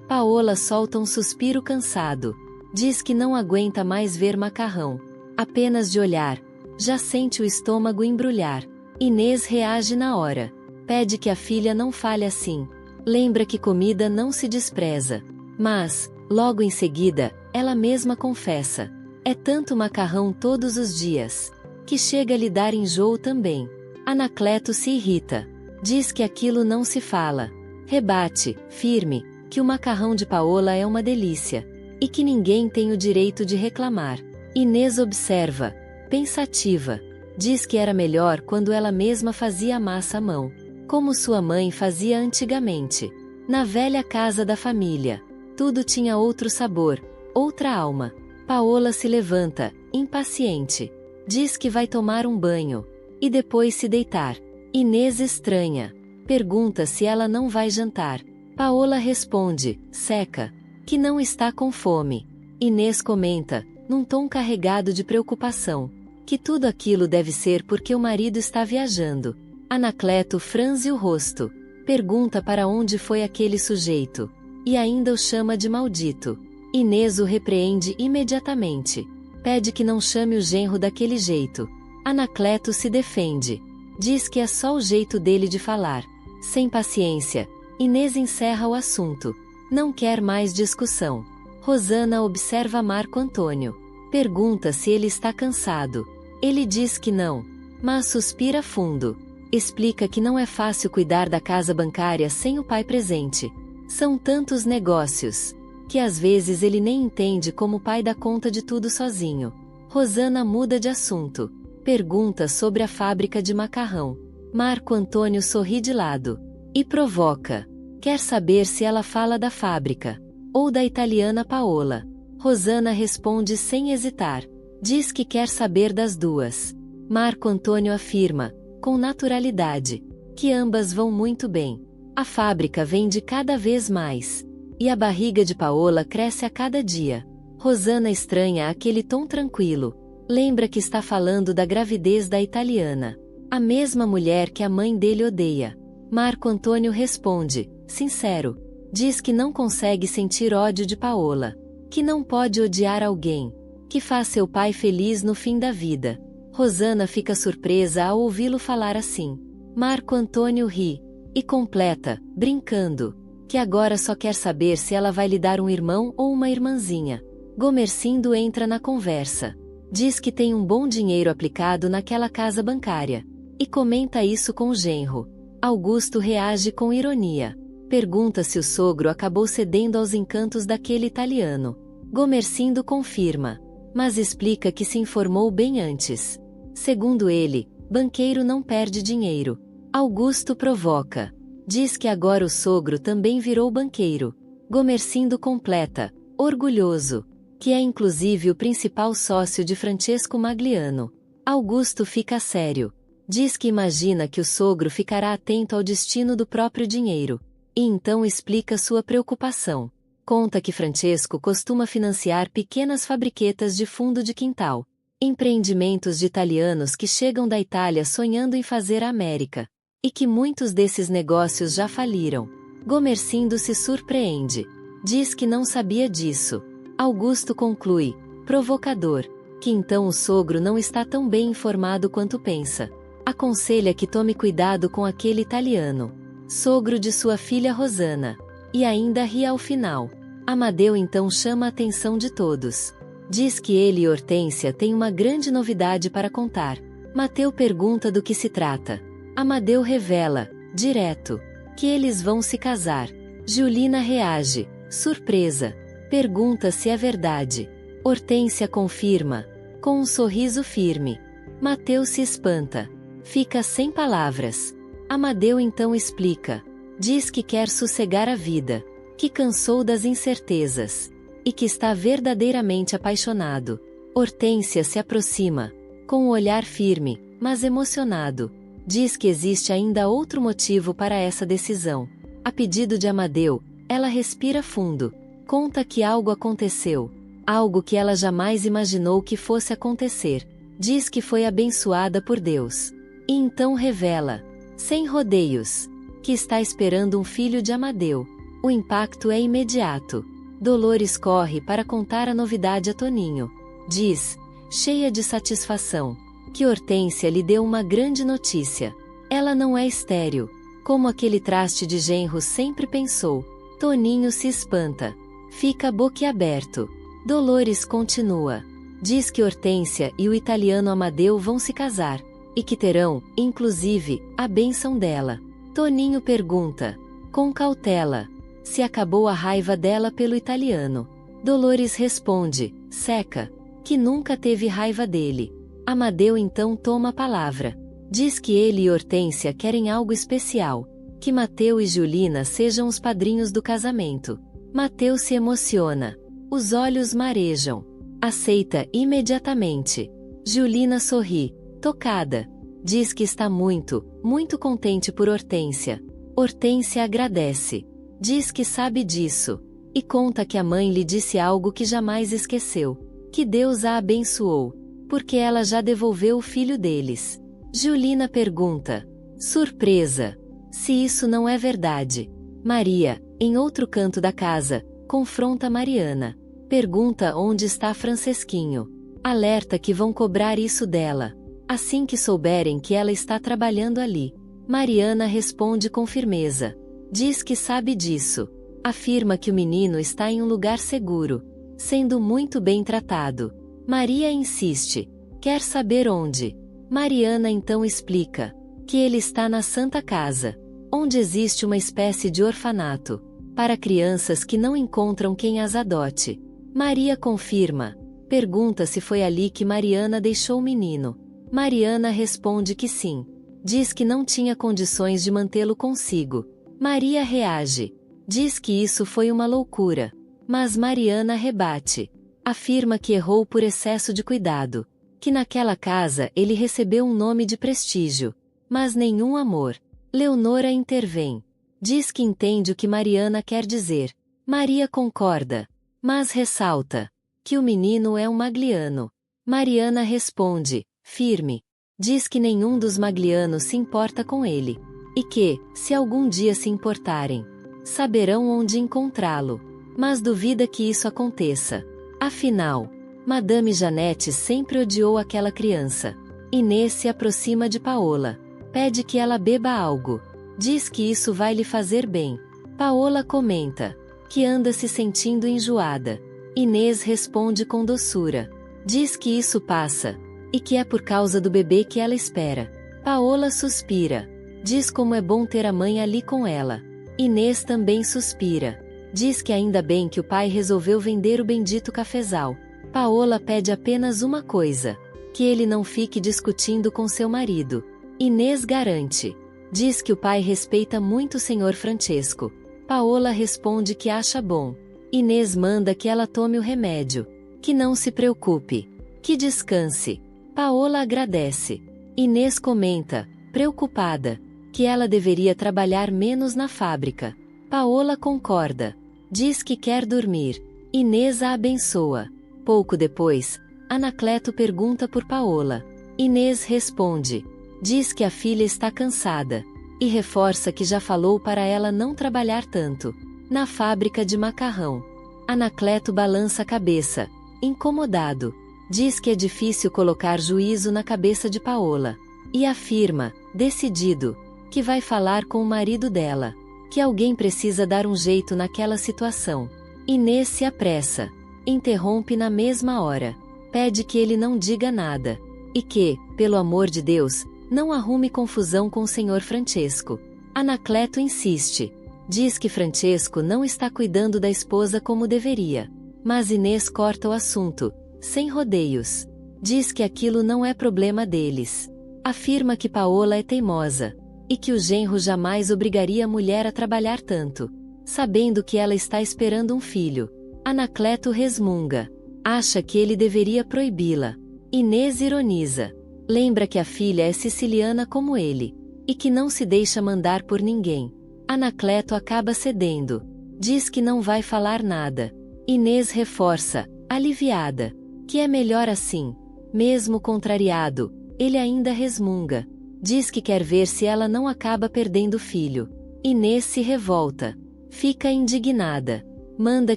Paola solta um suspiro cansado. Diz que não aguenta mais ver macarrão. Apenas de olhar, já sente o estômago embrulhar. Inês reage na hora. Pede que a filha não fale assim. Lembra que comida não se despreza. Mas, logo em seguida, ela mesma confessa. É tanto macarrão todos os dias, que chega a lhe dar enjoo também. Anacleto se irrita. Diz que aquilo não se fala. Rebate, firme, que o macarrão de Paola é uma delícia, e que ninguém tem o direito de reclamar. Inês observa, pensativa. Diz que era melhor quando ela mesma fazia a massa à mão, como sua mãe fazia antigamente. Na velha casa da família, tudo tinha outro sabor, outra alma. Paola se levanta, impaciente. Diz que vai tomar um banho, e depois se deitar. Inês estranha. Pergunta se ela não vai jantar. Paola responde, seca, que não está com fome. Inês comenta, num tom carregado de preocupação, que tudo aquilo deve ser porque o marido está viajando. Anacleto franze o rosto. Pergunta para onde foi aquele sujeito. E ainda o chama de maldito. Inês o repreende imediatamente. Pede que não chame o genro daquele jeito. Anacleto se defende. Diz que é só o jeito dele de falar. Sem paciência, Inês encerra o assunto. Não quer mais discussão. Rosana observa Marco Antônio. Pergunta se ele está cansado. Ele diz que não, mas suspira fundo. Explica que não é fácil cuidar da casa bancária sem o pai presente. São tantos negócios, que às vezes ele nem entende como o pai dá conta de tudo sozinho. Rosana muda de assunto. Pergunta sobre a fábrica de macarrão. Marco Antônio sorri de lado. E provoca. Quer saber se ela fala da fábrica, ou da italiana Paola. Rosana responde sem hesitar. Diz que quer saber das duas. Marco Antônio afirma, com naturalidade, que ambas vão muito bem. A fábrica vende cada vez mais. E a barriga de Paola cresce a cada dia. Rosana estranha aquele tom tranquilo. Lembra que está falando da gravidez da italiana. A mesma mulher que a mãe dele odeia. Marco Antônio responde, sincero. Diz que não consegue sentir ódio de Paola. Que não pode odiar alguém. Que faz seu pai feliz no fim da vida. Rosana fica surpresa ao ouvi-lo falar assim. Marco Antônio ri. E completa, brincando, que agora só quer saber se ela vai lhe dar um irmão ou uma irmãzinha. Gomercindo entra na conversa. Diz que tem um bom dinheiro aplicado naquela casa bancária. E comenta isso com o genro. Augusto reage com ironia. Pergunta se o sogro acabou cedendo aos encantos daquele italiano. Gomercindo confirma, mas explica que se informou bem antes. Segundo ele, banqueiro não perde dinheiro. Augusto provoca. Diz que agora o sogro também virou banqueiro. Gomercindo completa, orgulhoso, que é inclusive o principal sócio de Francesco Magliano. Augusto fica sério. Diz que imagina que o sogro ficará atento ao destino do próprio dinheiro. E então explica sua preocupação. Conta que Francesco costuma financiar pequenas fabriquetas de fundo de quintal. Empreendimentos de italianos que chegam da Itália sonhando em fazer a América. E que muitos desses negócios já faliram. Gomercindo se surpreende. Diz que não sabia disso. Augusto conclui, provocador, que então o sogro não está tão bem informado quanto pensa. Aconselha que tome cuidado com aquele italiano, sogro de sua filha Rosana. E ainda ri ao final. Amadeu então chama a atenção de todos. Diz que ele e Hortência têm uma grande novidade para contar. Mateu pergunta do que se trata. Amadeu revela, direto, que eles vão se casar. Giulina reage, surpresa. Pergunta se é verdade. Hortência confirma, com um sorriso firme. Mateu se espanta. Fica sem palavras. Amadeu então explica. Diz que quer sossegar a vida. Que cansou das incertezas. E que está verdadeiramente apaixonado. Hortência se aproxima, com um olhar firme, mas emocionado. Diz que existe ainda outro motivo para essa decisão. A pedido de Amadeu, ela respira fundo. Conta que algo aconteceu. Algo que ela jamais imaginou que fosse acontecer. Diz que foi abençoada por Deus. E então revela, sem rodeios, que está esperando um filho de Amadeu. O impacto é imediato. Dolores corre para contar a novidade a Toninho. Diz, cheia de satisfação, que Hortência lhe deu uma grande notícia. Ela não é estéril, como aquele traste de genro sempre pensou. Toninho se espanta. Fica boquiaberto. Dolores continua. Diz que Hortência e o italiano Amadeu vão se casar, e que terão, inclusive, a bênção dela. Toninho pergunta, com cautela, se acabou a raiva dela pelo italiano. Dolores responde, seca, que nunca teve raiva dele. Amadeu então toma a palavra. Diz que ele e Hortência querem algo especial, que Mateu e Julina sejam os padrinhos do casamento. Mateu se emociona. Os olhos marejam. Aceita imediatamente. Julina sorri, tocada. Diz que está muito, muito contente por Hortência. Hortência agradece. Diz que sabe disso. E conta que a mãe lhe disse algo que jamais esqueceu. Que Deus a abençoou, porque ela já devolveu o filho deles. Julina pergunta, surpresa, se isso não é verdade. Maria, em outro canto da casa, confronta Mariana. Pergunta onde está Francesquinho. Alerta que vão cobrar isso dela, assim que souberem que ela está trabalhando ali. Mariana responde com firmeza. Diz que sabe disso. Afirma que o menino está em um lugar seguro, sendo muito bem tratado. Maria insiste. Quer saber onde? Mariana então explica que ele está na Santa Casa, onde existe uma espécie de orfanato para crianças que não encontram quem as adote. Maria confirma. Pergunta se foi ali que Mariana deixou o menino. Mariana responde que sim. Diz que não tinha condições de mantê-lo consigo. Maria reage. Diz que isso foi uma loucura. Mas Mariana rebate. Afirma que errou por excesso de cuidado. Que naquela casa ele recebeu um nome de prestígio, mas nenhum amor. Leonora intervém. Diz que entende o que Mariana quer dizer. Maria concorda, mas ressalta que o menino é um magliano. Mariana responde, firme. Diz que nenhum dos maglianos se importa com ele. E que, se algum dia se importarem, saberão onde encontrá-lo. Mas duvida que isso aconteça. Afinal, Madame Janete sempre odiou aquela criança. Inês se aproxima de Paola. Pede que ela beba algo. Diz que isso vai lhe fazer bem. Paola comenta que anda se sentindo enjoada. Inês responde com doçura. Diz que isso passa, e que é por causa do bebê que ela espera. Paola suspira. Diz como é bom ter a mãe ali com ela. Inês também suspira. Diz que ainda bem que o pai resolveu vender o bendito cafezal. Paola pede apenas uma coisa: que ele não fique discutindo com seu marido. Inês garante. Diz que o pai respeita muito o senhor Francesco. Paola responde que acha bom. Inês manda que ela tome o remédio. Que não se preocupe. Que descanse. Paola agradece. Inês comenta, preocupada, que ela deveria trabalhar menos na fábrica. Paola concorda. Diz que quer dormir. Inês a abençoa. Pouco depois, Anacleto pergunta por Paola. Inês responde. Diz que a filha está cansada. E reforça que já falou para ela não trabalhar tanto na fábrica de macarrão. Anacleto balança a cabeça, incomodado. Diz que é difícil colocar juízo na cabeça de Paola. E afirma, decidido, que vai falar com o marido dela. Que alguém precisa dar um jeito naquela situação. Inês se apressa. Interrompe na mesma hora. Pede que ele não diga nada. E que, pelo amor de Deus, não arrume confusão com o senhor Francesco. Anacleto insiste. Diz que Francesco não está cuidando da esposa como deveria. Mas Inês corta o assunto, sem rodeios. Diz que aquilo não é problema deles. Afirma que Paola é teimosa. E que o genro jamais obrigaria a mulher a trabalhar tanto, sabendo que ela está esperando um filho. Anacleto resmunga. Acha que ele deveria proibi-la. Inês ironiza. Lembra que a filha é siciliana como ele. E que não se deixa mandar por ninguém. Anacleto acaba cedendo. Diz que não vai falar nada. Inês reforça, aliviada, que é melhor assim. Mesmo contrariado, ele ainda resmunga. Diz que quer ver se ela não acaba perdendo o filho. Inês se revolta. Fica indignada. Manda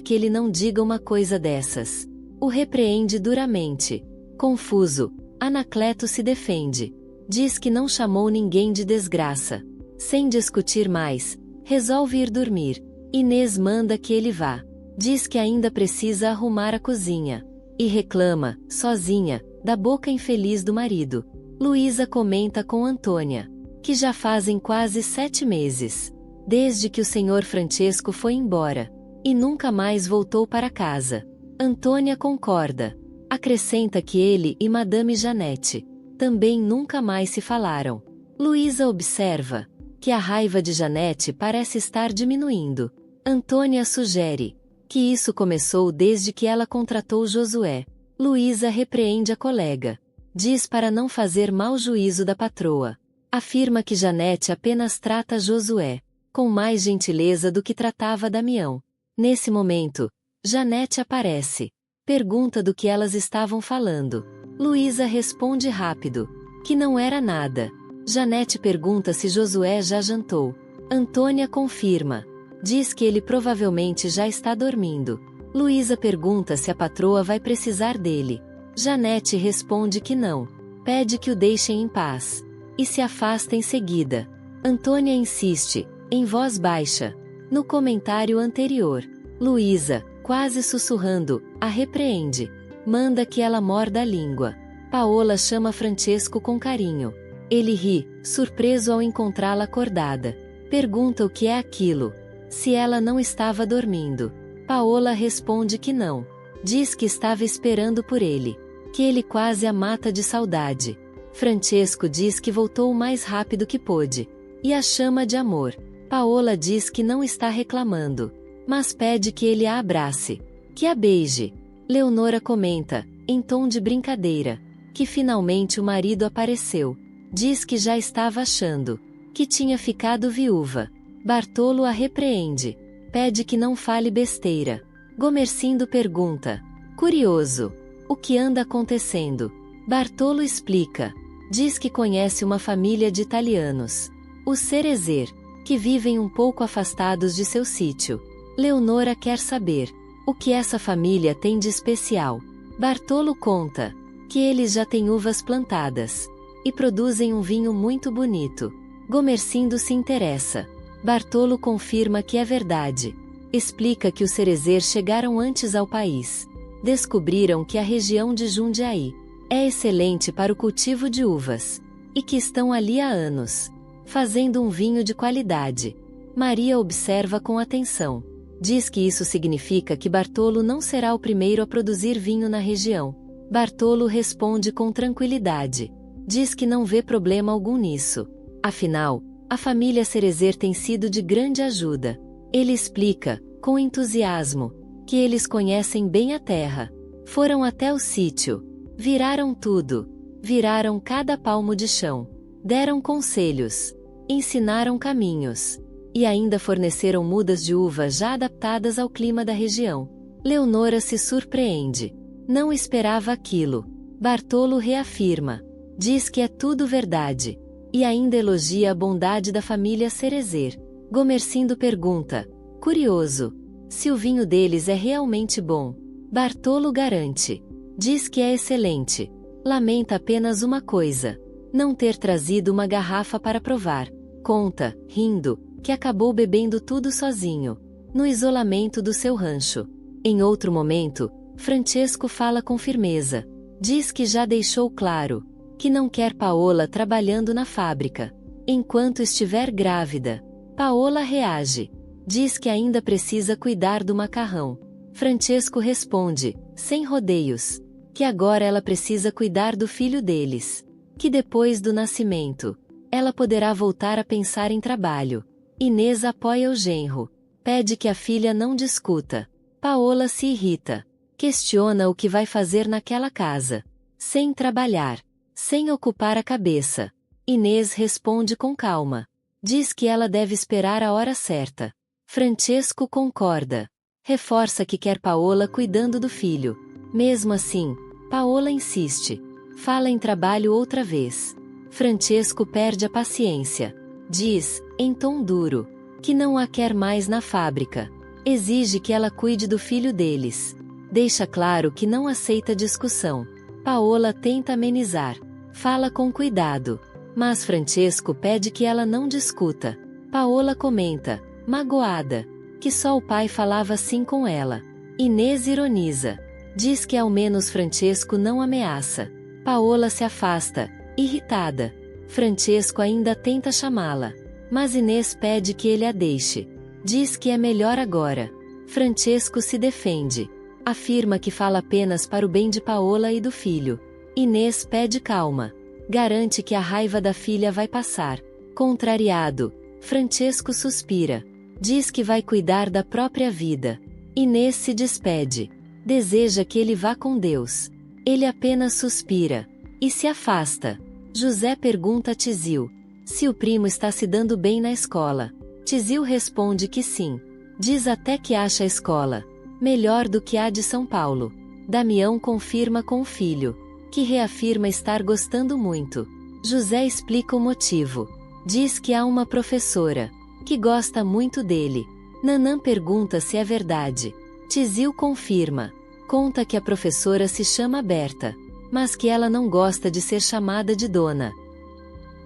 que ele não diga uma coisa dessas. O repreende duramente. Confuso, Anacleto se defende. Diz que não chamou ninguém de desgraça. Sem discutir mais, resolve ir dormir. Inês manda que ele vá. Diz que ainda precisa arrumar a cozinha. E reclama, sozinha, da boca infeliz do marido. Luísa comenta com Antônia, que já fazem quase 7 meses, desde que o senhor Francesco foi embora, e nunca mais voltou para casa. Antônia concorda. Acrescenta que ele e Madame Janete também nunca mais se falaram. Luísa observa que a raiva de Janete parece estar diminuindo. Antônia sugere que isso começou desde que ela contratou Josué. Luísa repreende a colega. Diz para não fazer mau juízo da patroa. Afirma que Janete apenas trata Josué com mais gentileza do que tratava Damião. Nesse momento, Janete aparece. Pergunta do que elas estavam falando. Luísa responde rápido que não era nada. Janete pergunta se Josué já jantou. Antônia confirma. Diz que ele provavelmente já está dormindo. Luísa pergunta se a patroa vai precisar dele. Janete responde que não. Pede que o deixem em paz. E se afasta em seguida. Antônia insiste, em voz baixa. No comentário anterior, Luísa, quase sussurrando, a repreende. Manda que ela morda a língua. Paola chama Francesco com carinho. Ele ri, surpreso ao encontrá-la acordada. Pergunta o que é aquilo. Se ela não estava dormindo. Paola responde que não. Diz que estava esperando por ele. Que ele quase a mata de saudade. Francesco diz que voltou o mais rápido que pôde. E a chama de amor. Paola diz que não está reclamando. Mas pede que ele a abrace. Que a beije. Leonora comenta, em tom de brincadeira, que finalmente o marido apareceu. Diz que já estava achando que tinha ficado viúva. Bartolo a repreende. Pede que não fale besteira. Gomercindo pergunta, curioso, o que anda acontecendo? Bartolo explica. Diz que conhece uma família de italianos, os Cerezer, que vivem um pouco afastados de seu sítio. Leonora quer saber o que essa família tem de especial. Bartolo conta que eles já têm uvas plantadas e produzem um vinho muito bonito. Gomercindo se interessa. Bartolo confirma que é verdade. Explica que os Cerezer chegaram antes ao país. Descobriram que a região de Jundiaí é excelente para o cultivo de uvas e que estão ali há anos, fazendo um vinho de qualidade. Maria observa com atenção. Diz que isso significa que Bartolo não será o primeiro a produzir vinho na região. Bartolo responde com tranquilidade. Diz que não vê problema algum nisso. Afinal, a família Cerezer tem sido de grande ajuda. Ele explica, com entusiasmo, que eles conhecem bem a terra. Foram até o sítio. Viraram tudo. Viraram cada palmo de chão. Deram conselhos. Ensinaram caminhos. E ainda forneceram mudas de uva já adaptadas ao clima da região. Leonora se surpreende. Não esperava aquilo. Bartolo reafirma. Diz que é tudo verdade. E ainda elogia a bondade da família Cerezer. Gomercindo pergunta, curioso, se o vinho deles é realmente bom. Bartolo garante. Diz que é excelente. Lamenta apenas uma coisa: não ter trazido uma garrafa para provar. Conta, rindo, que acabou bebendo tudo sozinho, no isolamento do seu rancho. Em outro momento, Francesco fala com firmeza. Diz que já deixou claro que não quer Paola trabalhando na fábrica enquanto estiver grávida. Paola reage. Diz que ainda precisa cuidar do macarrão. Francesco responde, sem rodeios, que agora ela precisa cuidar do filho deles. Que depois do nascimento, ela poderá voltar a pensar em trabalho. Inês apoia o genro. Pede que a filha não discuta. Paola se irrita. Questiona o que vai fazer naquela casa. Sem trabalhar. Sem ocupar a cabeça. Inês responde com calma. Diz que ela deve esperar a hora certa. Francesco concorda. Reforça que quer Paola cuidando do filho. Mesmo assim, Paola insiste. Fala em trabalho outra vez. Francesco perde a paciência. Diz, em tom duro, que não a quer mais na fábrica. Exige que ela cuide do filho deles. Deixa claro que não aceita discussão. Paola tenta amenizar. Fala com cuidado. Mas Francesco pede que ela não discuta. Paola comenta, magoada, que só o pai falava assim com ela. Inês ironiza. Diz que ao menos Francesco não ameaça. Paola se afasta, irritada. Francesco ainda tenta chamá-la. Mas Inês pede que ele a deixe. Diz que é melhor agora. Francesco se defende. Afirma que fala apenas para o bem de Paola e do filho. Inês pede calma. Garante que a raiva da filha vai passar. Contrariado, Francesco suspira. Diz que vai cuidar da própria vida. Inês se despede. Deseja que ele vá com Deus. Ele apenas suspira. E se afasta. José pergunta a Tizil se o primo está se dando bem na escola. Tizil responde que sim. Diz até que acha a escola melhor do que a de São Paulo. Damião confirma com o filho, que reafirma estar gostando muito. José explica o motivo. Diz que há uma professora que gosta muito dele. Nanã pergunta se é verdade. Tizil confirma. Conta que a professora se chama Berta, mas que ela não gosta de ser chamada de dona.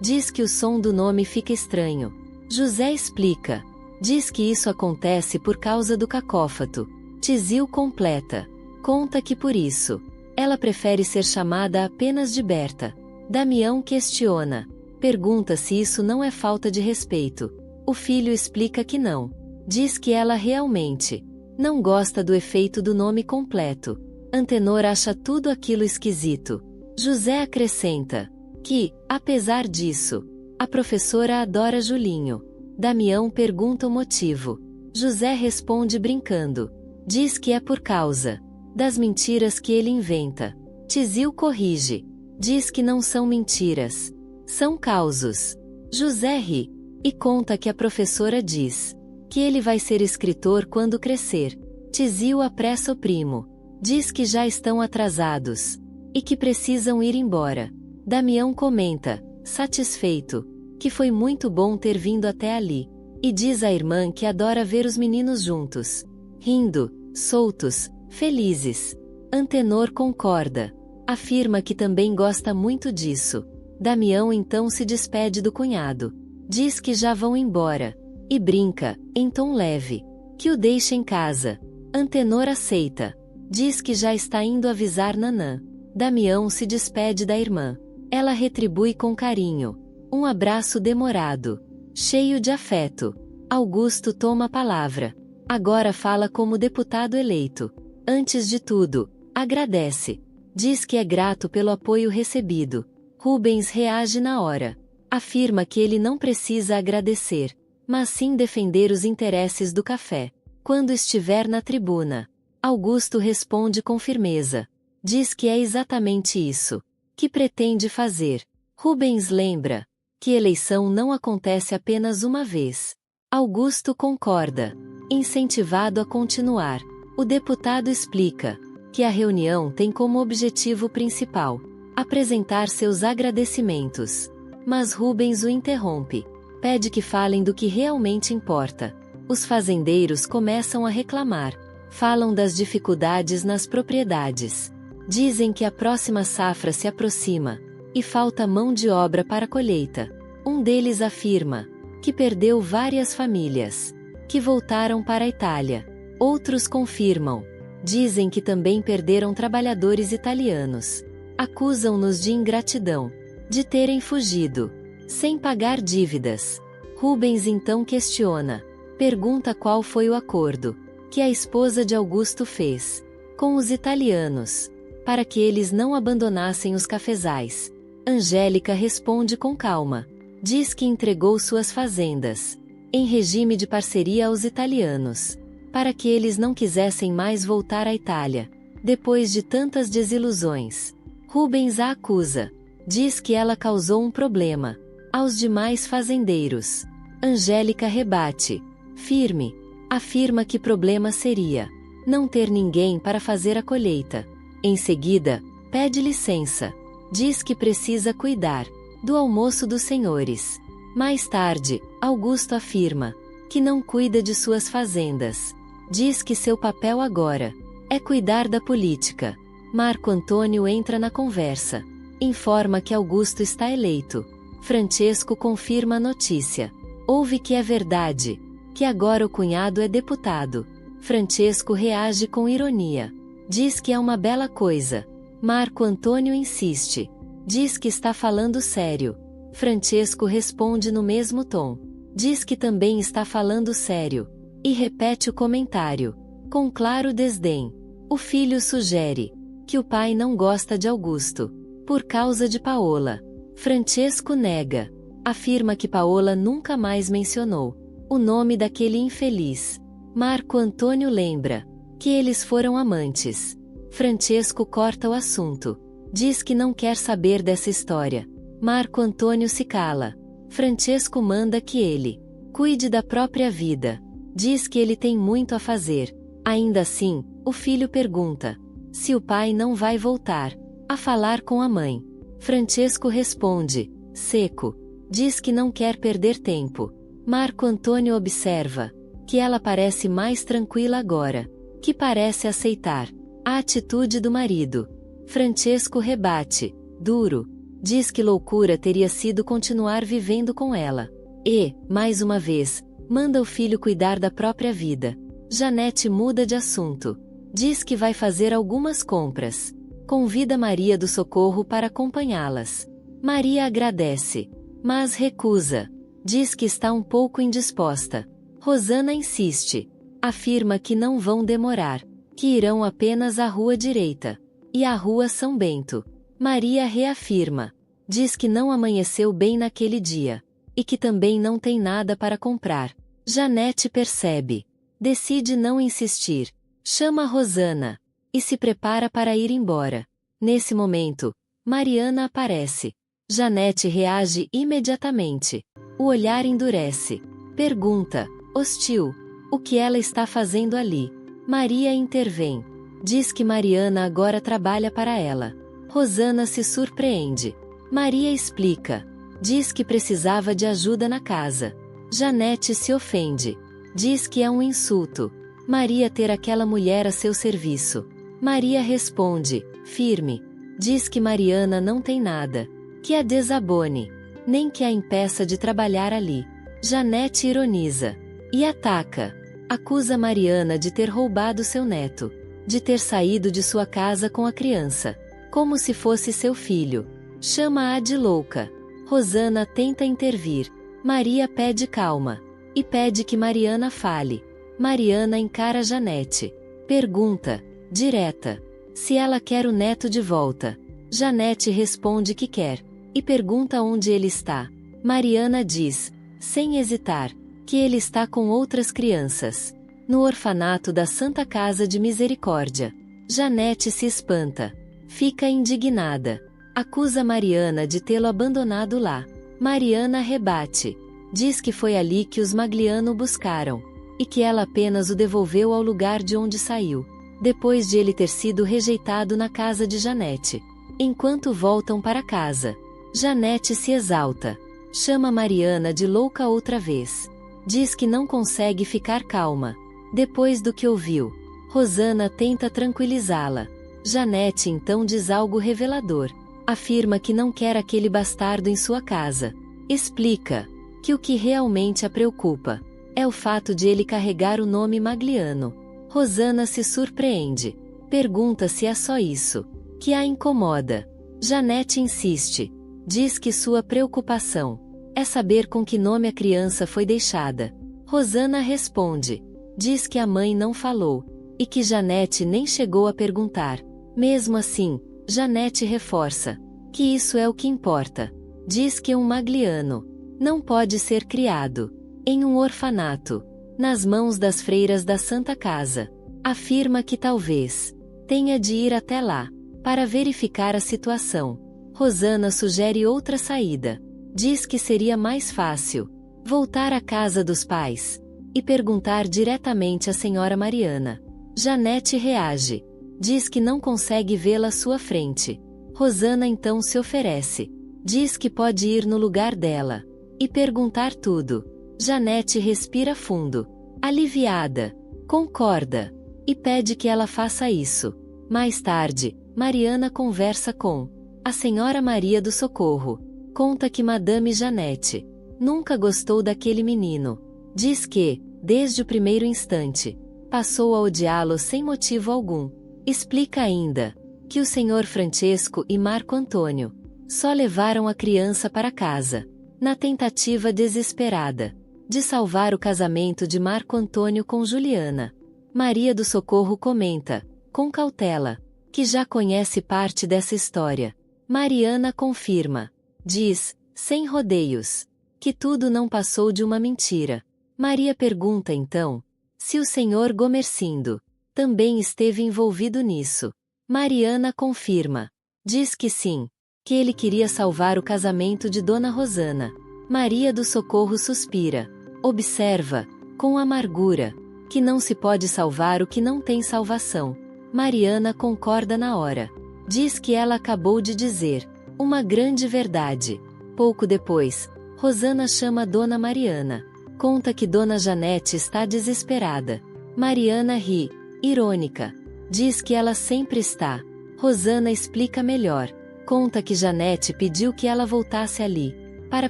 Diz que o som do nome fica estranho. José explica. Diz que isso acontece por causa do cacófato. Tizil completa. Conta que por isso, ela prefere ser chamada apenas de Berta. Damião questiona. Pergunta se isso não é falta de respeito. O filho explica que não. Diz que ela realmente não gosta do efeito do nome completo. Antenor acha tudo aquilo esquisito. José acrescenta que, apesar disso, a professora adora Julinho. Damião pergunta o motivo. José responde brincando. Diz que é por causa das mentiras que ele inventa. Tizil corrige. Diz que não são mentiras. São causos. José ri. E conta que a professora diz que ele vai ser escritor quando crescer. Tizil apressa o primo. Diz que já estão atrasados. E que precisam ir embora. Damião comenta, satisfeito, que foi muito bom ter vindo até ali. E diz à irmã que adora ver os meninos juntos. Rindo, soltos, felizes. Antenor concorda. Afirma que também gosta muito disso. Damião então se despede do cunhado. Diz que já vão embora. E brinca, em tom leve, que o deixa em casa. Antenor aceita. Diz que já está indo avisar Nanã. Damião se despede da irmã. Ela retribui com carinho. Um abraço demorado, cheio de afeto. Augusto toma a palavra. Agora fala como deputado eleito. Antes de tudo, agradece. Diz que é grato pelo apoio recebido. Rubens reage na hora. Afirma que ele não precisa agradecer, mas sim defender os interesses do café. Quando estiver na tribuna, Augusto responde com firmeza. Diz que é exatamente isso que pretende fazer. Rubens lembra que eleição não acontece apenas uma vez. Augusto concorda. Incentivado a continuar, o deputado explica que a reunião tem como objetivo principal apresentar seus agradecimentos. Mas Rubens o interrompe. Pede que falem do que realmente importa. Os fazendeiros começam a reclamar. Falam das dificuldades nas propriedades. Dizem que a próxima safra se aproxima e falta mão de obra para a colheita. Um deles afirma que perdeu várias famílias que voltaram para a Itália. Outros confirmam. Dizem que também perderam trabalhadores italianos. Acusam-nos de ingratidão, de terem fugido, sem pagar dívidas. Rubens então questiona. Pergunta qual foi o acordo que a esposa de Augusto fez com os italianos, para que eles não abandonassem os cafezais. Angélica responde com calma. Diz que entregou suas fazendas em regime de parceria aos italianos, para que eles não quisessem mais voltar à Itália, depois de tantas desilusões. Rubens a acusa. Diz que ela causou um problema aos demais fazendeiros. Angélica rebate. Firme. Afirma que problema seria não ter ninguém para fazer a colheita. Em seguida, pede licença. Diz que precisa cuidar do almoço dos senhores. Mais tarde, Augusto afirma que não cuida de suas fazendas. Diz que seu papel agora é cuidar da política. Marco Antônio entra na conversa. Informa que Augusto está eleito. Francesco confirma a notícia. Ouve que é verdade, que agora o cunhado é deputado. Francesco reage com ironia. Diz que é uma bela coisa. Marco Antônio insiste. Diz que está falando sério. Francesco responde no mesmo tom. Diz que também está falando sério. E repete o comentário, com claro desdém. O filho sugere que o pai não gosta de Augusto, por causa de Paola. Francesco nega. Afirma que Paola nunca mais mencionou o nome daquele infeliz. Marco Antônio lembra que eles foram amantes. Francesco corta o assunto. Diz que não quer saber dessa história. Marco Antônio se cala. Francesco manda que ele cuide da própria vida. Diz que ele tem muito a fazer. Ainda assim, o filho pergunta se o pai não vai voltar a falar com a mãe. Francesco responde, seco. Diz que não quer perder tempo. Marco Antônio observa que ela parece mais tranquila agora, que parece aceitar a atitude do marido. Francesco rebate, duro. Diz que loucura teria sido continuar vivendo com ela. E, mais uma vez, manda o filho cuidar da própria vida. Janete muda de assunto. Diz que vai fazer algumas compras. Convida Maria do Socorro para acompanhá-las. Maria agradece, mas recusa. Diz que está um pouco indisposta. Rosana insiste. Afirma que não vão demorar, que irão apenas à rua direita e à rua São Bento. Maria reafirma. Diz que não amanheceu bem naquele dia, e que também não tem nada para comprar. Janete percebe. Decide não insistir. Chama Rosana e se prepara para ir embora. Nesse momento, Mariana aparece. Janete reage imediatamente. O olhar endurece. Pergunta, hostil, o que ela está fazendo ali. Maria intervém. Diz que Mariana agora trabalha para ela. Rosana se surpreende. Maria explica. Diz que precisava de ajuda na casa. Janete se ofende. Diz que é um insulto Maria ter aquela mulher a seu serviço. Maria responde, firme. Diz que Mariana não tem nada que a desabone, nem que a impeça de trabalhar ali. Janete ironiza e ataca. Acusa Mariana de ter roubado seu neto, de ter saído de sua casa com a criança, como se fosse seu filho. Chama-a de louca. Rosana tenta intervir. Maria pede calma e pede que Mariana fale. Mariana encara Janete. Pergunta, direta, se ela quer o neto de volta. Janete responde que quer e pergunta onde ele está. Mariana diz, sem hesitar, que ele está com outras crianças, no orfanato da Santa Casa de Misericórdia. Janete se espanta. Fica indignada. Acusa Mariana de tê-lo abandonado lá. Mariana rebate. Diz que foi ali que os Magliano o buscaram, e que ela apenas o devolveu ao lugar de onde saiu, depois de ele ter sido rejeitado na casa de Janete. Enquanto voltam para casa, Janete se exalta. Chama Mariana de louca outra vez. Diz que não consegue ficar calma depois do que ouviu. Rosana tenta tranquilizá-la. Janete então diz algo revelador. Afirma que não quer aquele bastardo em sua casa. Explica que o que realmente a preocupa é o fato de ele carregar o nome Magliano. Rosana se surpreende. Pergunta se é só isso que a incomoda. Janete insiste. Diz que sua preocupação é saber com que nome a criança foi deixada. Rosana responde. Diz que a mãe não falou, e que Janete nem chegou a perguntar. Mesmo assim, Janete reforça que isso é o que importa. Diz que um Magliano não pode ser criado em um orfanato, nas mãos das freiras da Santa Casa. Afirma que talvez tenha de ir até lá para verificar a situação. Rosana sugere outra saída. Diz que seria mais fácil voltar à casa dos pais e perguntar diretamente à senhora Mariana. Janete reage. Diz que não consegue vê-la à sua frente. Rosana então se oferece. Diz que pode ir no lugar dela e perguntar tudo. Janete respira fundo, aliviada, concorda, e pede que ela faça isso. Mais tarde, Mariana conversa com a senhora Maria do Socorro. Conta que Madame Janete nunca gostou daquele menino. Diz que, desde o primeiro instante, passou a odiá-lo sem motivo algum. Explica ainda que o senhor Francesco e Marco Antônio só levaram a criança para casa, na tentativa desesperada de salvar o casamento de Marco Antônio com Juliana. Maria do Socorro comenta, com cautela, que já conhece parte dessa história. Mariana confirma. Diz, sem rodeios, que tudo não passou de uma mentira. Maria pergunta então, se o senhor Gomercindo também esteve envolvido nisso. Mariana confirma. Diz que sim, que ele queria salvar o casamento de Dona Rosana. Maria do Socorro suspira. Observa, com amargura, que não se pode salvar o que não tem salvação. Mariana concorda na hora. Diz que ela acabou de dizer uma grande verdade. Pouco depois, Rosana chama Dona Mariana. Conta que Dona Janete está desesperada. Mariana ri, irônica. Diz que ela sempre está. Rosana explica melhor. Conta que Janete pediu que ela voltasse ali, para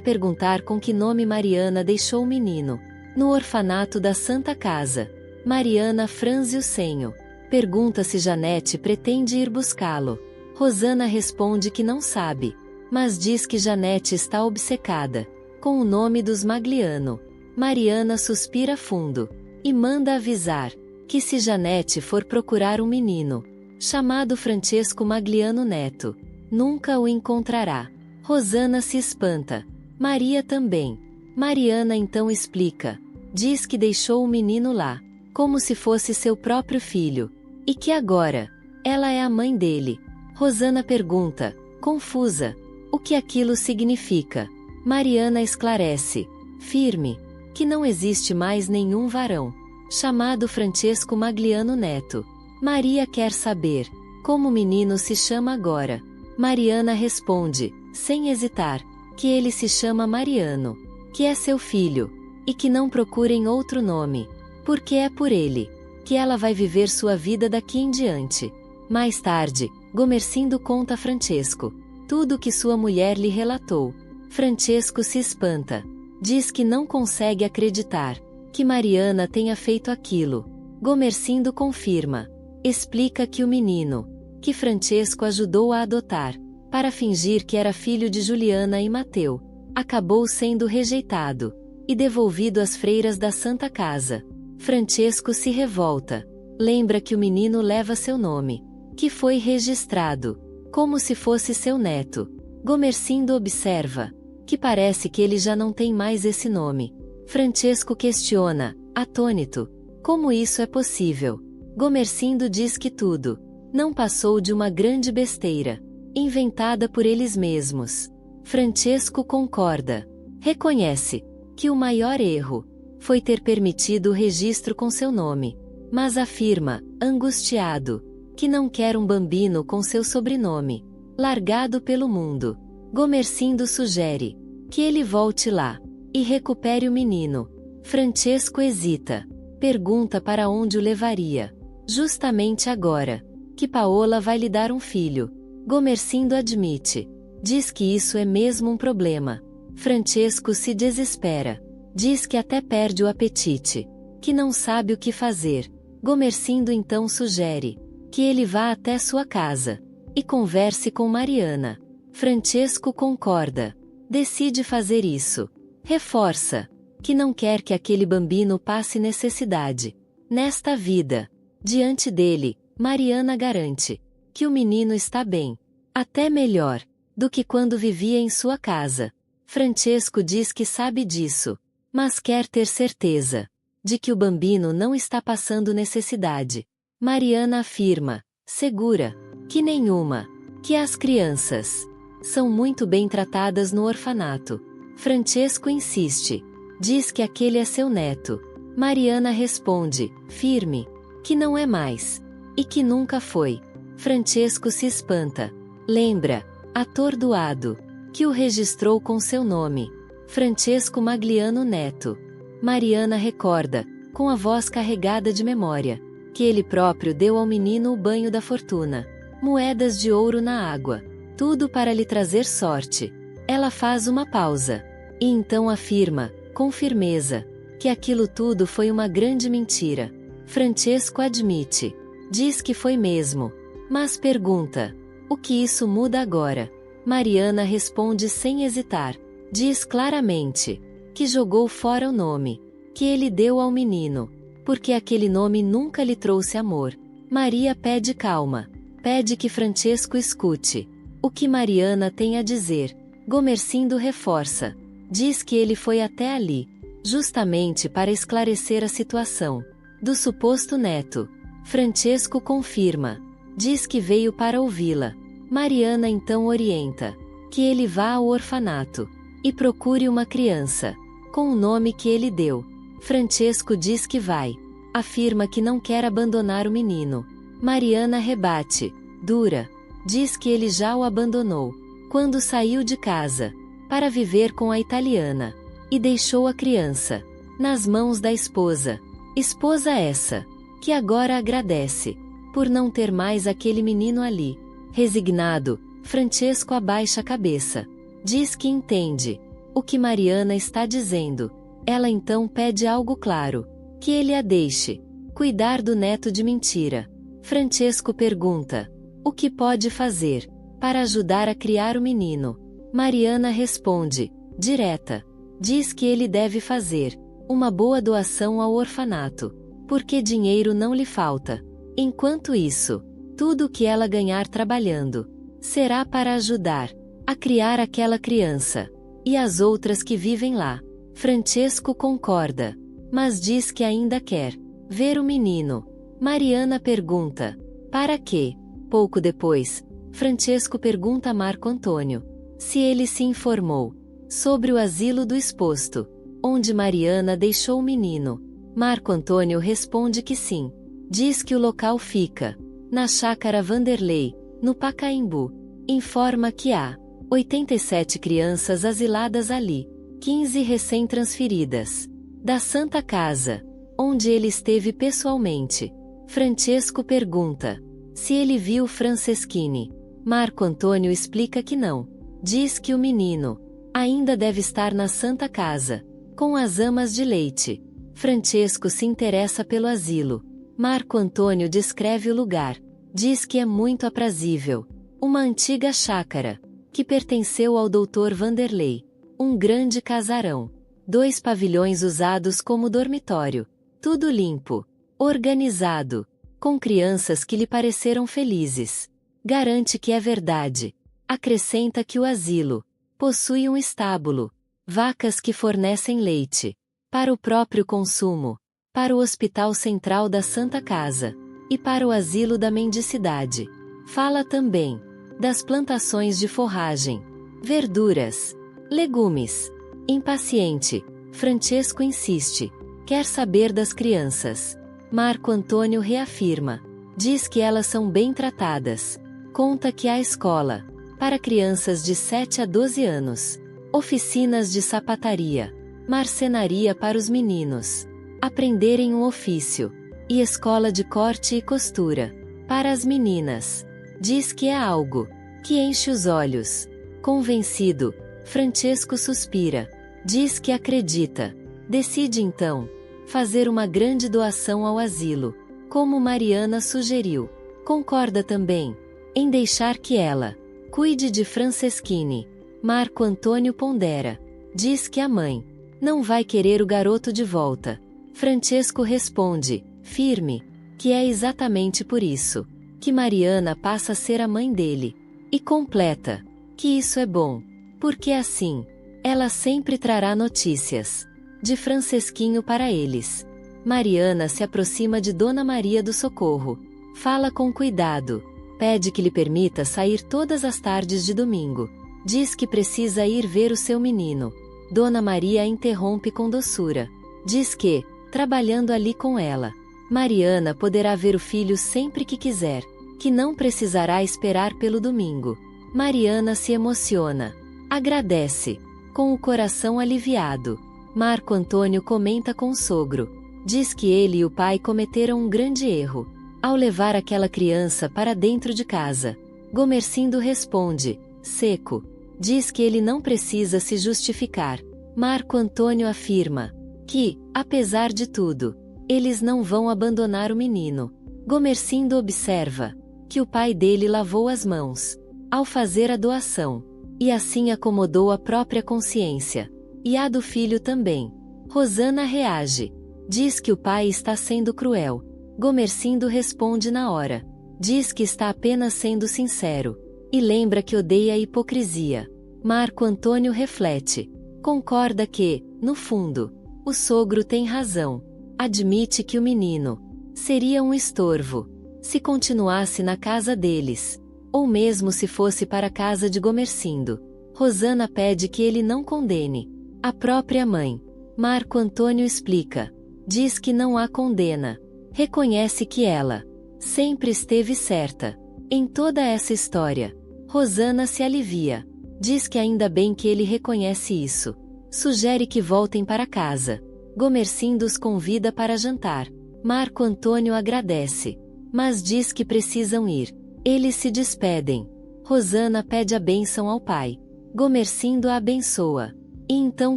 perguntar com que nome Mariana deixou o menino, no orfanato da Santa Casa. Mariana franze o senho. Pergunta se Janete pretende ir buscá-lo. Rosana responde que não sabe, mas diz que Janete está obcecada com o nome dos Magliano. Mariana suspira fundo e manda avisar que se Janete for procurar um menino chamado Francesco Magliano Neto, nunca o encontrará. Rosana se espanta. Maria também. Mariana então explica. Diz que deixou o menino lá, como se fosse seu próprio filho, e que agora ela é a mãe dele. Rosana pergunta, confusa, o que aquilo significa. Mariana esclarece, firme, que não existe mais nenhum varão chamado Francesco Magliano Neto. Maria quer saber como o menino se chama agora. Mariana responde, sem hesitar, que ele se chama Mariano, que é seu filho, e que não procurem outro nome, porque é por ele que ela vai viver sua vida daqui em diante. Mais tarde, Gomercindo conta a Francesco tudo o que sua mulher lhe relatou. Francesco se espanta. Diz que não consegue acreditar que Mariana tenha feito aquilo. Gomercindo confirma. Explica que o menino, que Francesco ajudou a adotar, para fingir que era filho de Juliana e Mateu, acabou sendo rejeitado e devolvido às freiras da Santa Casa. Francesco se revolta. Lembra que o menino leva seu nome, que foi registrado, como se fosse seu neto. Gomercindo observa que parece que ele já não tem mais esse nome. Francesco questiona, atônito, como isso é possível. Gomercindo diz que tudo não passou de uma grande besteira, inventada por eles mesmos. Francesco concorda. Reconhece que o maior erro foi ter permitido o registro com seu nome, mas afirma, angustiado, que não quer um bambino com seu sobrenome largado pelo mundo. Gomercindo sugere que ele volte lá e recupere o menino. Francesco hesita. Pergunta para onde o levaria. Justamente agora que Paola vai lhe dar um filho. Gomercindo admite. Diz que isso é mesmo um problema. Francesco se desespera. Diz que até perde o apetite, que não sabe o que fazer. Gomercindo então sugere que ele vá até sua casa e converse com Mariana. Francesco concorda. Decide fazer isso. Reforça que não quer que aquele bambino passe necessidade nesta vida. Diante dele, Mariana garante que o menino está bem, até melhor do que quando vivia em sua casa. Francesco diz que sabe disso, mas quer ter certeza de que o bambino não está passando necessidade. Mariana afirma, segura, que nenhuma, que as crianças são muito bem tratadas no orfanato. Francesco insiste. Diz que aquele é seu neto. Mariana responde, firme, que não é mais, e que nunca foi. Francesco se espanta. Lembra, atordoado, que o registrou com seu nome, Francesco Magliano Neto. Mariana recorda, com a voz carregada de memória, que ele próprio deu ao menino o banho da fortuna, moedas de ouro na água, tudo para lhe trazer sorte. Ela faz uma pausa, e então afirma, com firmeza, que aquilo tudo foi uma grande mentira. Francesco admite, diz que foi mesmo, mas pergunta, o que isso muda agora? Mariana responde sem hesitar, diz claramente, que jogou fora o nome, que ele deu ao menino, porque aquele nome nunca lhe trouxe amor. Maria pede calma, pede que Francesco escute o que Mariana tem a dizer. Gomercindo reforça, diz que ele foi até ali, justamente para esclarecer a situação do suposto neto. Francesco confirma, diz que veio para ouvi-la. Mariana então orienta, que ele vá ao orfanato, e procure uma criança, com o nome que ele deu. Francesco diz que vai, afirma que não quer abandonar o menino. Mariana rebate, dura, diz que ele já o abandonou, quando saiu de casa, para viver com a italiana, e deixou a criança nas mãos da esposa. Esposa essa, que agora agradece, por não ter mais aquele menino ali. Resignado, Francesco abaixa a cabeça, diz que entende o que Mariana está dizendo. Ela então pede algo claro, que ele a deixe cuidar do neto de mentira. Francesco pergunta, o que pode fazer para ajudar a criar o menino? Mariana responde, direta, diz que ele deve fazer uma boa doação ao orfanato, porque dinheiro não lhe falta. Enquanto isso, tudo o que ela ganhar trabalhando, será para ajudar a criar aquela criança, e as outras que vivem lá. Francesco concorda, mas diz que ainda quer ver o menino. Mariana pergunta, para quê? Pouco depois, Francesco pergunta a Marco Antônio se ele se informou sobre o asilo do exposto, onde Mariana deixou o menino. Marco Antônio responde que sim. Diz que o local fica na Chácara Vanderlei, no Pacaembu. Informa que há 87 crianças asiladas ali, 15 recém-transferidas da Santa Casa, onde ele esteve pessoalmente. Francesco pergunta se ele viu Franceschini. Marco Antônio explica que não. Diz que o menino ainda deve estar na Santa Casa, com as amas de leite. Francesco se interessa pelo asilo. Marco Antônio descreve o lugar. Diz que é muito aprazível. Uma antiga chácara, que pertenceu ao Dr. Vanderlei. Um grande casarão. 2 pavilhões usados como dormitório. Tudo limpo, organizado, com crianças que lhe pareceram felizes. Garante que é verdade. Acrescenta que o asilo possui um estábulo, vacas que fornecem leite para o próprio consumo, para o Hospital Central da Santa Casa e para o Asilo da Mendicidade. Fala também das plantações de forragem, verduras, legumes. Impaciente, Francesco insiste, quer saber das crianças. Marco Antônio reafirma, diz que elas são bem tratadas. Conta que há escola para crianças de 7 a 12 anos, oficinas de sapataria, marcenaria para os meninos aprenderem um ofício, e escola de corte e costura para as meninas. Diz que é algo que enche os olhos. Convencido, Francesco suspira, diz que acredita. Decide então fazer uma grande doação ao asilo, como Mariana sugeriu. Concorda também em deixar que ela cuide de Franceschini. Marco Antônio pondera, diz que a mãe não vai querer o garoto de volta. Francesco responde, firme, que é exatamente por isso que Mariana passa a ser a mãe dele. E completa que isso é bom, porque assim ela sempre trará notícias de Franceschinho para eles. Mariana se aproxima de Dona Maria do Socorro, fala com cuidado, pede que lhe permita sair todas as tardes de domingo. Diz que precisa ir ver o seu menino. Dona Maria a interrompe com doçura. Diz que, trabalhando ali com ela, Mariana poderá ver o filho sempre que quiser, que não precisará esperar pelo domingo. Mariana se emociona. Agradece, com o coração aliviado. Marco Antônio comenta com o sogro. Diz que ele e o pai cometeram um grande erro ao levar aquela criança para dentro de casa. Gomercindo responde, seco. Diz que ele não precisa se justificar. Marco Antônio afirma que, apesar de tudo, eles não vão abandonar o menino. Gomercindo observa que o pai dele lavou as mãos ao fazer a doação, e assim acomodou a própria consciência, e a do filho também. Rosana reage. Diz que o pai está sendo cruel. Gomercindo responde na hora. Diz que está apenas sendo sincero, e lembra que odeia a hipocrisia. Marco Antônio reflete. Concorda que, no fundo, o sogro tem razão. Admite que o menino seria um estorvo se continuasse na casa deles, ou mesmo se fosse para a casa de Gomercindo. Rosana pede que ele não condene a própria mãe. Marco Antônio explica. Diz que não a condena. Reconhece que ela sempre esteve certa em toda essa história. Rosana se alivia. Diz que ainda bem que ele reconhece isso. Sugere que voltem para casa. Gomercindo os convida para jantar. Marco Antônio agradece, mas diz que precisam ir. Eles se despedem. Rosana pede a bênção ao pai. Gomercindo a abençoa. E então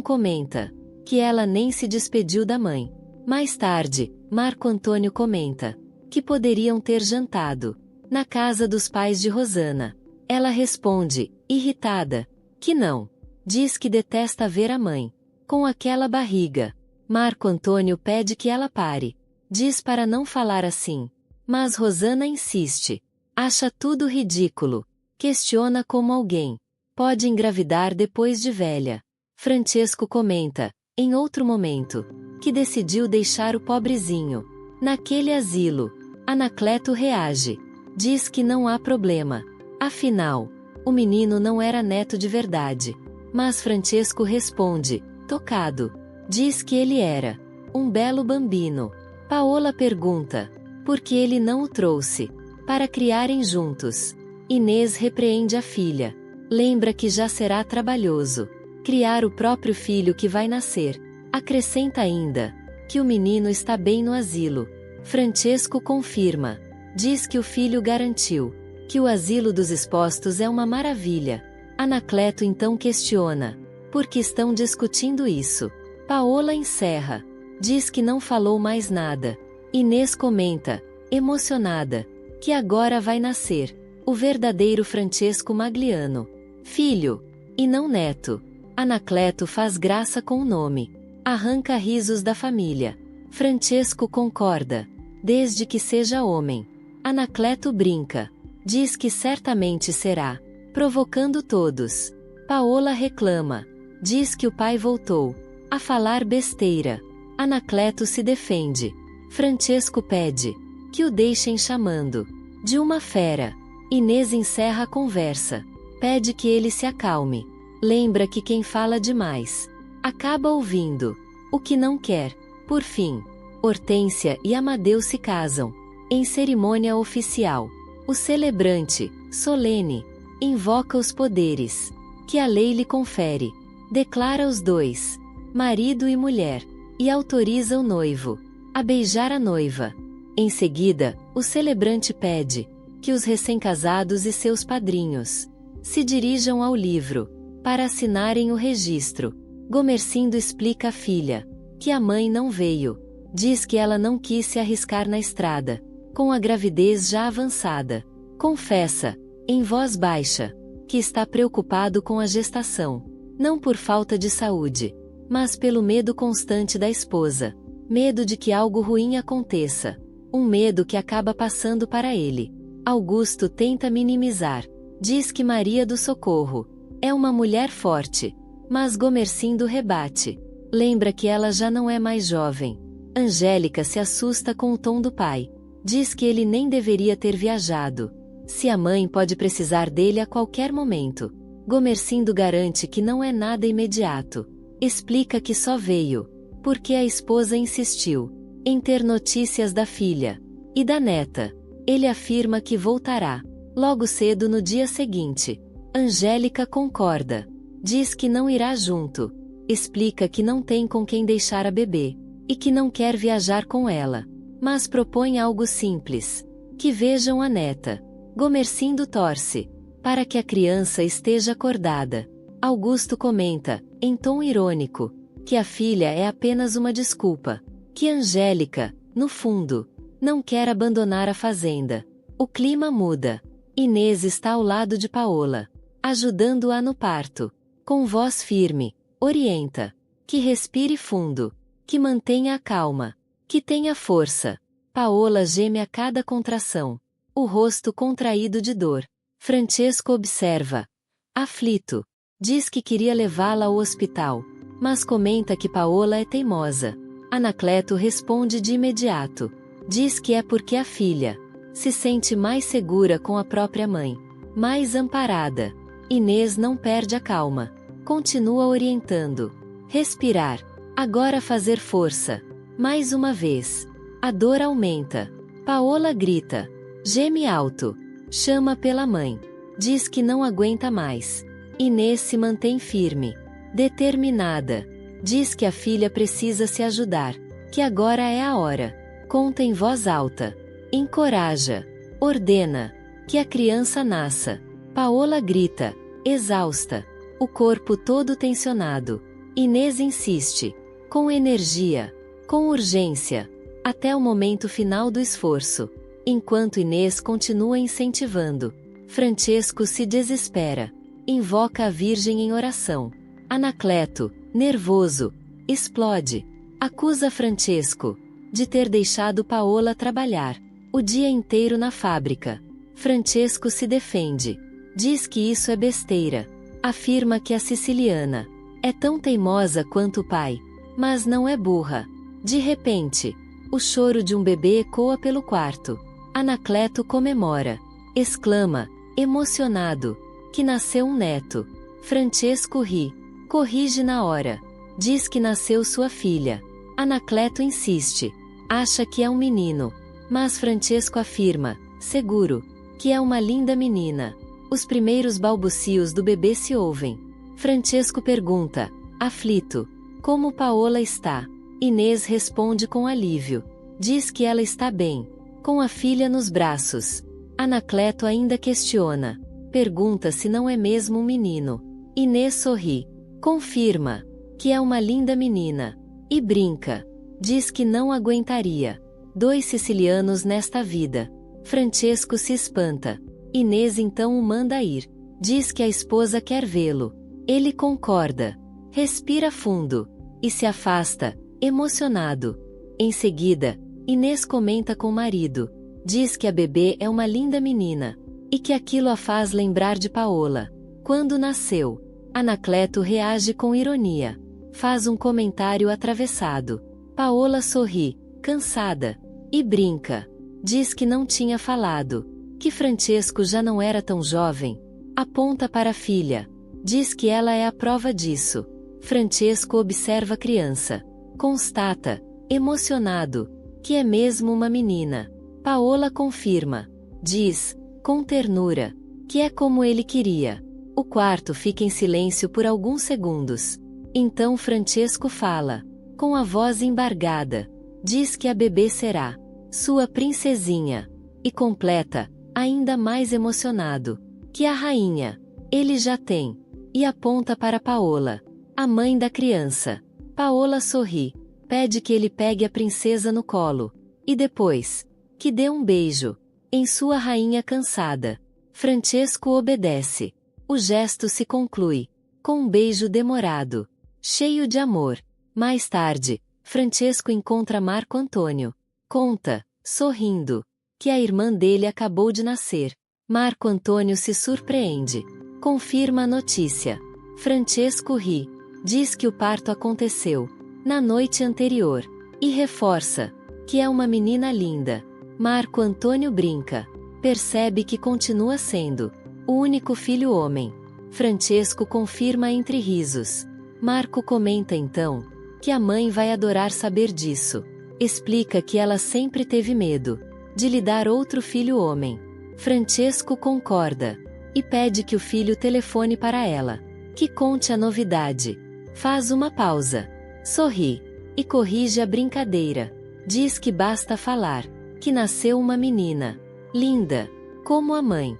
comenta que ela nem se despediu da mãe. Mais tarde, Marco Antônio comenta que poderiam ter jantado na casa dos pais de Rosana. Ela responde, irritada, que não. Diz que detesta ver a mãe com aquela barriga. Marco Antônio pede que ela pare. Diz para não falar assim. Mas Rosana insiste. Acha tudo ridículo. Questiona como alguém pode engravidar depois de velha. Francesco comenta, em outro momento, que decidiu deixar o pobrezinho naquele asilo. Anacleto reage. Diz que não há problema. Afinal, o menino não era neto de verdade. Mas Francesco responde, tocado. Diz que ele era um belo bambino. Paola pergunta por que ele não o trouxe para criarem juntos. Inês repreende a filha. Lembra que já será trabalhoso criar o próprio filho que vai nascer. Acrescenta ainda que o menino está bem no asilo. Francesco confirma. Diz que o filho garantiu que o asilo dos expostos é uma maravilha. Anacleto então questiona por que estão discutindo isso. Paola encerra. Diz que não falou mais nada. Inês comenta, emocionada, que agora vai nascer o verdadeiro Francesco Magliano. Filho, e não neto. Anacleto faz graça com o nome. Arranca risos da família. Francesco concorda. Desde que seja homem. Anacleto brinca. Diz que certamente será. Provocando todos. Paola reclama. Diz que o pai voltou a falar besteira. Anacleto se defende. Francesco pede que o deixem chamando de uma fera. Inês encerra a conversa. Pede que ele se acalme. Lembra que quem fala demais acaba ouvindo o que não quer. Por fim, Hortência e Amadeu se casam em cerimônia oficial. O celebrante, solene, invoca os poderes que a lei lhe confere. Declara os dois marido e mulher, e autoriza o noivo a beijar a noiva. Em seguida, o celebrante pede que os recém-casados e seus padrinhos se dirijam ao livro para assinarem o registro. Gomercindo explica à filha que a mãe não veio. Diz que ela não quis se arriscar na estrada, com a gravidez já avançada. Confessa, em voz baixa, que está preocupado com a gestação, não por falta de saúde, mas pelo medo constante da esposa. Medo de que algo ruim aconteça. Um medo que acaba passando para ele. Augusto tenta minimizar. Diz que Maria do Socorro é uma mulher forte. Mas Gomercindo rebate. Lembra que ela já não é mais jovem. Angélica se assusta com o tom do pai. Diz que ele nem deveria ter viajado. Se a mãe pode precisar dele a qualquer momento. Gomercindo garante que não é nada imediato. Explica que só veio porque a esposa insistiu em ter notícias da filha e da neta. Ele afirma que voltará logo cedo no dia seguinte. Angélica concorda. Diz que não irá junto. explica que não tem com quem deixar a bebê, e que não quer viajar com ela, mas propõe algo simples: que vejam a neta. Gomercindo torce para que a criança esteja acordada. Augusto comenta, em tom irônico, que a filha é apenas uma desculpa, que Angélica, no fundo, não quer abandonar a fazenda. O clima muda. Inês está ao lado de Paola, ajudando-a no parto. Com voz firme, orienta: que respire fundo, que mantenha a calma, que tenha força. Paola geme a cada contração, o rosto contraído de dor. Francesco observa, aflito. Diz que queria levá-la ao hospital, mas comenta que Paola é teimosa. Anacleto responde de imediato. Diz que é porque a filha se sente mais segura com a própria mãe, mais amparada. Inês não perde a calma. Continua orientando. Respirar. Agora fazer força. Mais uma vez. A dor aumenta. Paola grita. Geme alto. Chama pela mãe. Diz que não aguenta mais. Inês se mantém firme. Determinada. Diz que a filha precisa se ajudar. Que agora é a hora. Conta em voz alta. Encoraja. Ordena. Que a criança nasça. Paola grita. Exausta. O corpo todo tensionado. Inês insiste. Com energia. Com urgência. Até o momento final do esforço. Enquanto Inês continua incentivando, Francesco se desespera. Invoca a Virgem em oração. Anacleto, nervoso, explode. Acusa Francesco de ter deixado Paola trabalhar o dia inteiro na fábrica. Francesco se defende. Diz que isso é besteira. Afirma que a siciliana é tão teimosa quanto o pai, mas não é burra. De repente, o choro de um bebê ecoa pelo quarto. Anacleto comemora. Exclama, emocionado, que nasceu um neto. Francesco ri. Corrige na hora. Diz que nasceu sua filha. Anacleto insiste. Acha que é um menino. Mas Francesco afirma, seguro, que é uma linda menina. Os primeiros balbucios do bebê se ouvem. Francesco pergunta, aflito, como Paola está? Inês responde com alívio. Diz que ela está bem, com a filha nos braços. Anacleto ainda questiona. Pergunta se não é mesmo um menino. Inês sorri. Confirma que é uma linda menina. E brinca. Diz que não aguentaria 2 sicilianos nesta vida. Francesco se espanta. Inês então o manda ir. Diz que a esposa quer vê-lo. Ele concorda. Respira fundo. E se afasta, emocionado. Em seguida, Inês comenta com o marido. Diz que a bebê é uma linda menina. E que aquilo a faz lembrar de Paola. Quando nasceu. Anacleto reage com ironia. Faz um comentário atravessado. Paola sorri, cansada. E brinca. Diz que não tinha falado. Que Francesco já não era tão jovem. Aponta para a filha. Diz que ela é a prova disso. Francesco observa a criança. Constata, emocionado, que é mesmo uma menina. Paola confirma. Diz, com ternura, que é como ele queria. O quarto fica em silêncio por alguns segundos. Então Francesco fala, com a voz embargada. Diz que a bebê será sua princesinha. E completa, ainda mais emocionado, que a rainha ele já tem. E aponta para Paola, a mãe da criança. Paola sorri, pede que ele pegue a princesa no colo. E depois, que dê um beijo em sua rainha cansada. Francesco obedece. O gesto se conclui com um beijo demorado, cheio de amor. Mais tarde, Francesco encontra Marco Antônio. Conta, sorrindo, que a irmã dele acabou de nascer. Marco Antônio se surpreende. Confirma a notícia. Francesco ri. Diz que o parto aconteceu na noite anterior. E reforça que é uma menina linda. Marco Antônio brinca. Percebe que continua sendo o único filho homem. Francesco confirma entre risos. Marco comenta então que a mãe vai adorar saber disso. Explica que ela sempre teve medo de lhe dar outro filho homem. Francesco concorda. E pede que o filho telefone para ela, que conte a novidade. Faz uma pausa. Sorri. E corrige a brincadeira. Diz que basta falar. Que nasceu uma menina. Linda. Como a mãe.